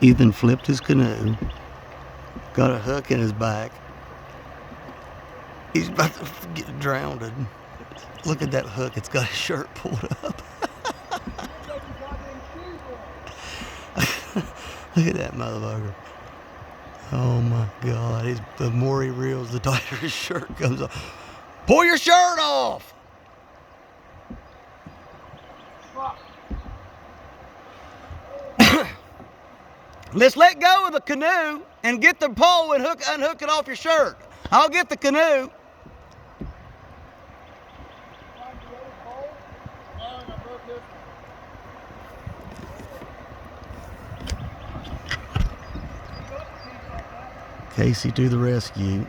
Ethan flipped his canoe, got a hook in his back. He's about to get drowned. Look at that hook, it's got his shirt pulled up. Look at that motherfucker. Oh my God, the more he reels, the tighter his shirt comes off. Pull your shirt off! Let's let go of the canoe and get the pole and unhook it off your shirt. I'll get the canoe. Casey to the rescue.